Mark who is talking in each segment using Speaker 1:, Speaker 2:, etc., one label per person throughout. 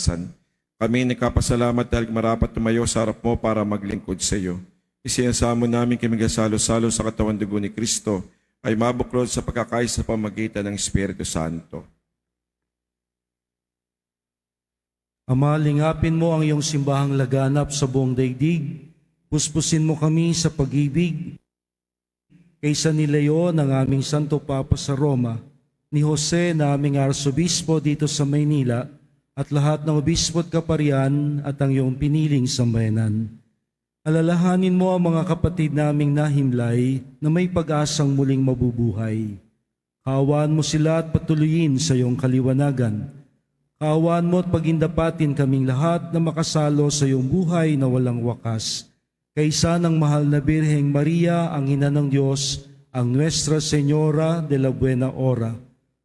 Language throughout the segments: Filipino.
Speaker 1: kaligtasan. Kami nagkapasalamat dahil marapat tumayo sa harap mo para maglingkod sa iyo. Isinasamo namin kami gasalo-salo sa katawan dugo ni Kristo ay mabuklod sa pagkakaisa sa pamagitan ng Espiritu Santo.
Speaker 2: Ama, lingapin mo ang iyong simbahang laganap sa buong daigdig. Puspusin mo kami sa pag-ibig. Kaysa ni Leon, ang aming Santo Papa sa Roma, ni Jose na aming Arsobispo dito sa Maynila, at lahat ng obispo at kaparian at ang iyong piniling sambayanan. Alalahanin mo ang mga kapatid naming nahimlay na may pag-asang muling mabubuhay. Kaawaan mo sila at patuloyin sa iyong kaliwanagan. Kaawaan mo at pagindapatin kaming lahat na makasalo sa iyong buhay na walang wakas. Kaysa ng mahal na Birheng Maria, ang Ina ng Diyos, ang Nuestra Señora de la Buena Hora,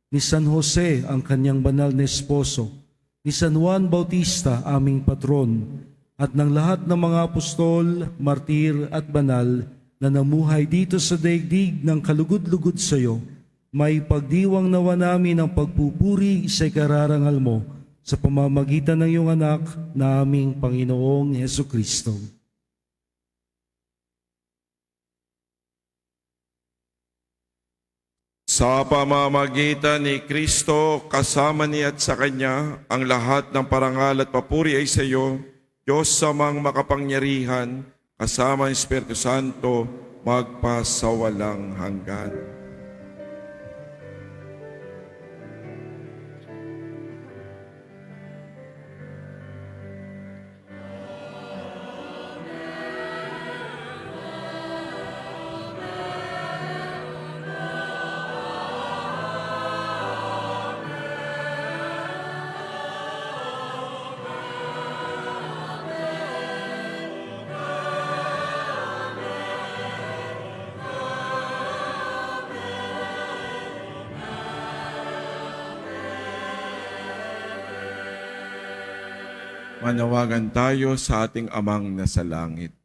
Speaker 2: ni San Jose, ang kanyang banal na esposo, ni San Juan Bautista, aming patron, at ng lahat ng mga apostol, martir at banal na namuhay dito sa daigdig ng kalugod-lugod sa iyo, may pagdiwang nawa namin ang pagpupuri sa ikararangal mo sa pamamagitan ng iyong anak na aming Panginoong Hesukristo.
Speaker 1: Sa pamamagitan ni Kristo, kasama niya at sa Kanya, ang lahat ng parangal at papuri ay sa iyo, Diyos samang makapangyarihan, kasama ang Espiritu Santo, magpasawalang hanggan. Manawagan tayo sa ating Amang nasa langit.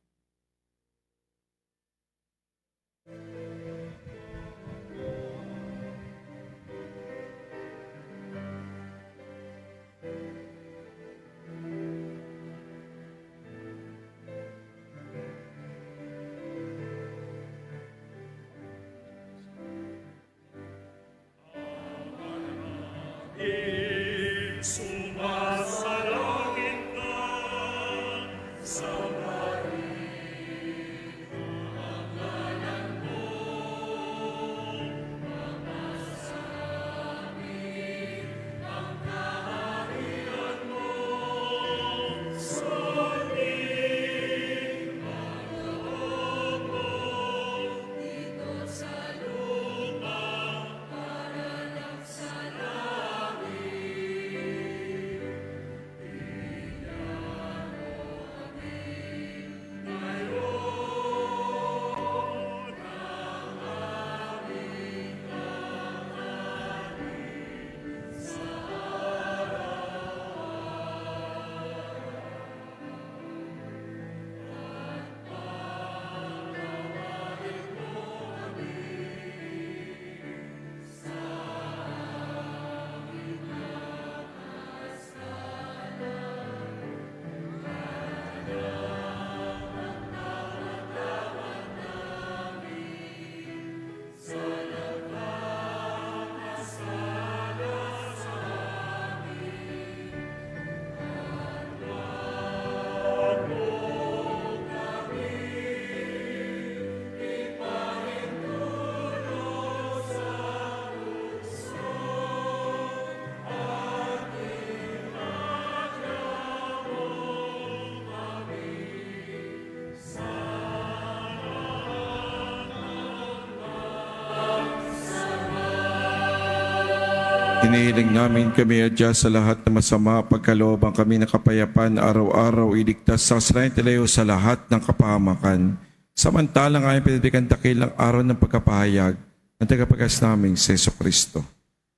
Speaker 1: Hinihiling namin kami adya sa lahat na masama, pagkalooban kami ng kapayapaan, araw-araw iligtas sa kasalanan sa lahat ng kapahamakan. Samantalang aming pinadikan dakilang araw ng pagkapahayag ng tagapagkas naming si Jesucristo.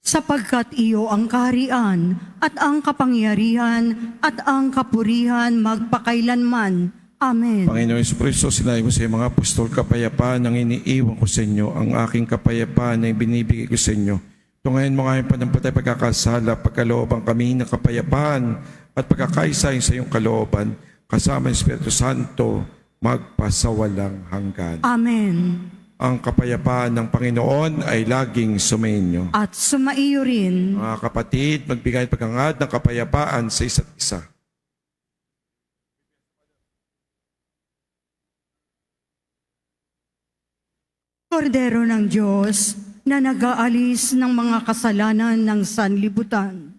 Speaker 3: Sapagkat iyo ang kaharian at ang kapangyarihan at ang kapurihan magpakailanman. Amen.
Speaker 1: Panginoon Jesucristo, sinabi mo sa mga apostol, kapayapaan ang iniiwan ko sa inyo, ang aking kapayapaan ay binibigay ko sa inyo. Tungayin mo ngayon panampatay pagkakasala, pagkalooban kami ng kapayapaan at pagkakaisa sa iyong kalooban, kasama ng Espiritu Santo, magpasawalang hanggan.
Speaker 3: Amen.
Speaker 1: Ang kapayapaan ng Panginoon ay laging sumainyo.
Speaker 3: At sumaiyo rin.
Speaker 1: Mga kapatid, magbigay pagkangad ng kapayapaan sa isa't isa.
Speaker 3: Kordero ng Diyos na nag-aalis ng mga kasalanan ng sanlibutan,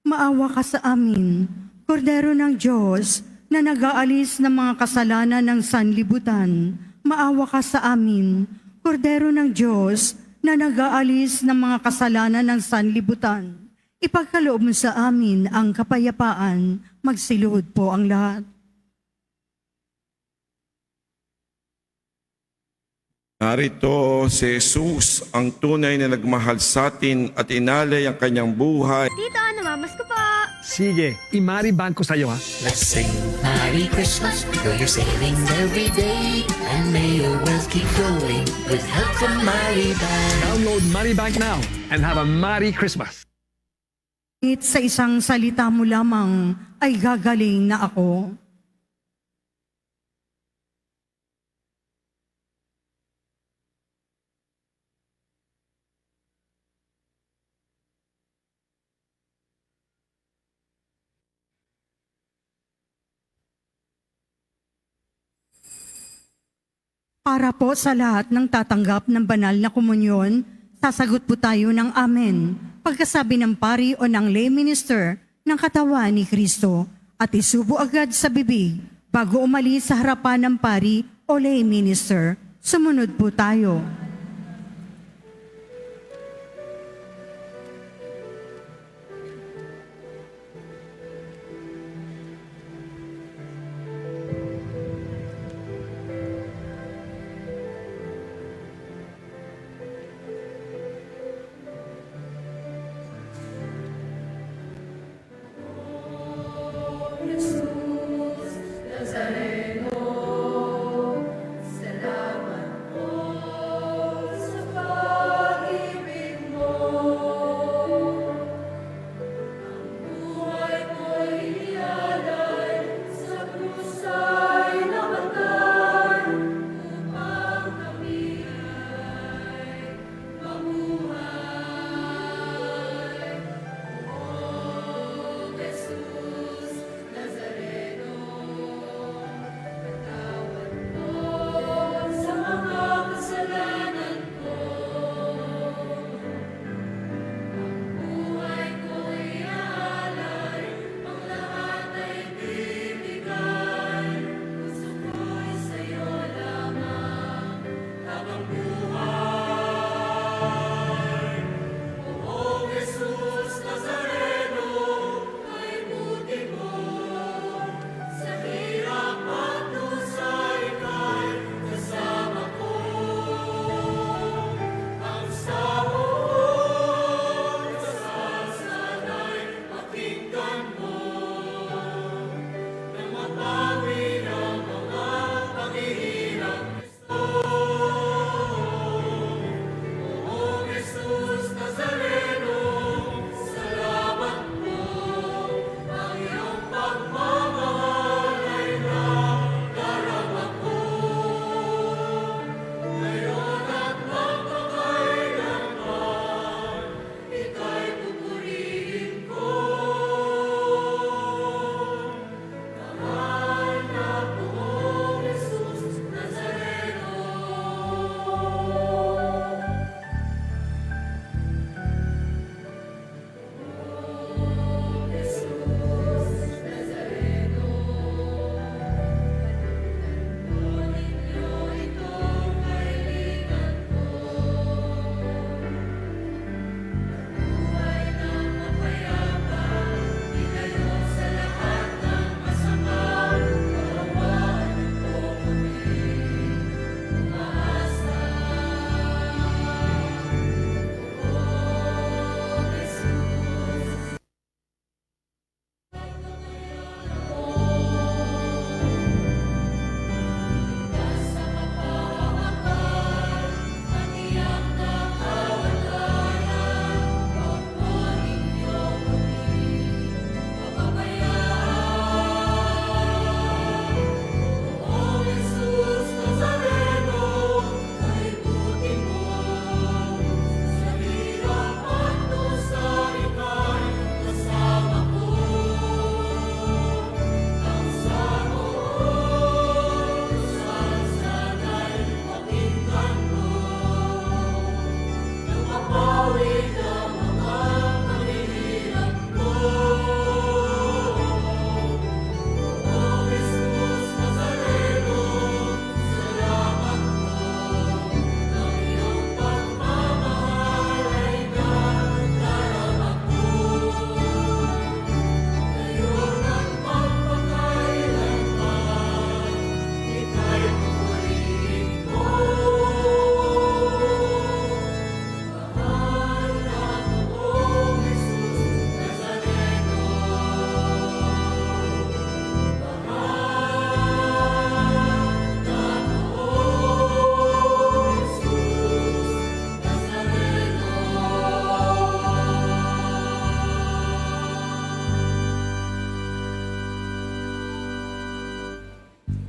Speaker 3: maawa ka sa amin. Kordero ng Diyos na nag-aalis ng mga kasalanan ng sanlibutan, maawa ka sa amin. Kordero ng Diyos na nag-aalis ng mga kasalanan ng sanlibutan, ipagkaloob mo sa amin ang kapayapaan. Magsiluhod po ang lahat.
Speaker 1: Narito si Jesus, ang tunay na nagmahal sa atin at inalay ang kanyang buhay.
Speaker 4: Tito, namamas ko po.
Speaker 5: Sige, imariban ko sa'yo ha.
Speaker 6: Let's sing Merry Christmas, though you're saving every day. And may your wealth keep growing with help from Maribank.
Speaker 5: Download Maribank now and have a Merry Christmas.
Speaker 3: Kahit sa isang salita mo lamang ay gagaling na ako. Para po sa lahat ng tatanggap ng banal na komunyon, sasagot po tayo ng Amen. Pagkasabi ng pari o ng lay minister ng katawan ni Kristo at isubo agad sa bibig bago umalis sa harapan ng pari o lay minister. Sumunod po tayo.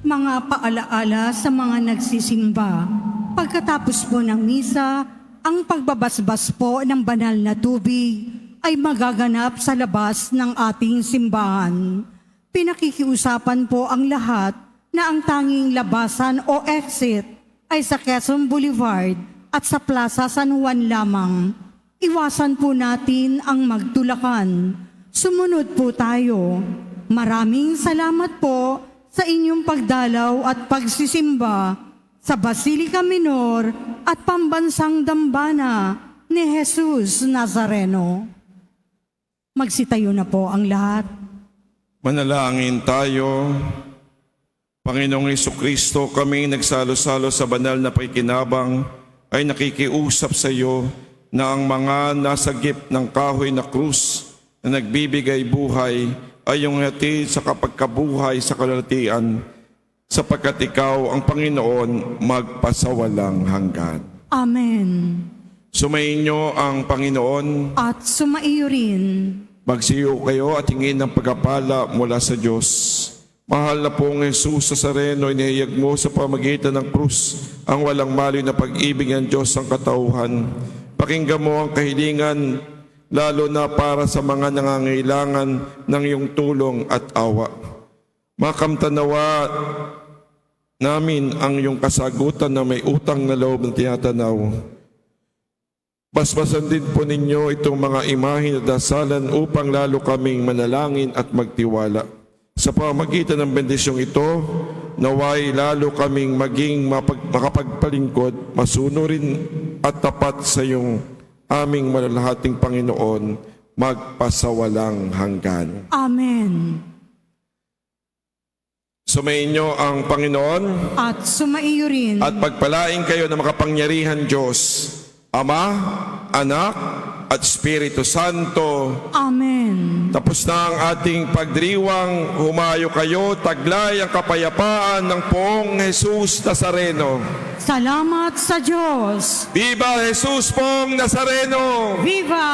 Speaker 3: Mga paalaala sa mga nagsisimba. Pagkatapos po ng misa, ang pagbabasbas po ng banal na tubig ay magaganap sa labas ng ating simbahan. Pinakikiusapan po ang lahat na ang tanging labasan o exit ay sa Quezon Boulevard at sa Plaza San Juan lamang. Iwasan po natin ang magtulakan. Sumunod po tayo. Maraming salamat po sa inyong pagdalaw at pagsisimba sa Basilica Minor at Pambansang Dambana ni Jesus Nazareno. Magsitayo na po ang lahat.
Speaker 1: Manalangin tayo. Panginoong Jesucristo, kami nagsalo-salo sa banal na pakikinabang ay nakikiusap sa iyo na ang mga nasagip ng kahoy na krus na nagbibigay buhay ay yung hatid sa kapagkabuhay sa kalulatian, sapagkat ikaw ang Panginoon magpasawalang hanggan.
Speaker 3: Amen.
Speaker 1: Sumainyo ang Panginoon,
Speaker 3: At sumaiyo rin.
Speaker 1: magsiyo kayo at hingin ng pagkapala mula sa Diyos. Mahal na pong Jesus Nazareno, inihayag mo sa pamagitan ng krus ang walang maliw na pag-ibig ng Diyos ang katauhan. Pakinggan mo ang kahilingan, lalo na para sa mga nangangailangan ng iyong tulong at awa. Makamtanawa namin ang iyong kasagutan na may utang na loob na tinatanaw. Basbasan din po ninyo itong mga imahin at dasalan upang lalo kaming manalangin at magtiwala. Sa pamagitan ng bendisyong ito, naway lalo kaming maging makapagpalingkod, masunurin at tapat sa iyong aming malalahating Panginoon, magpasawalang hanggan.
Speaker 3: Amen.
Speaker 1: Sumainyo ang Panginoon
Speaker 3: At sumaiyo rin.
Speaker 1: at pagpalain kayo ng makapangyarihan Diyos, Ama, Anak, at Espiritu Santo.
Speaker 3: Amen.
Speaker 1: Tapos na ang ating pagdiriwang, humayo kayo, taglay ang kapayapaan ng poong Jesus Nazareno.
Speaker 3: Salamat sa Diyos.
Speaker 1: Viva Jesus Pong Nazareno!
Speaker 3: Viva!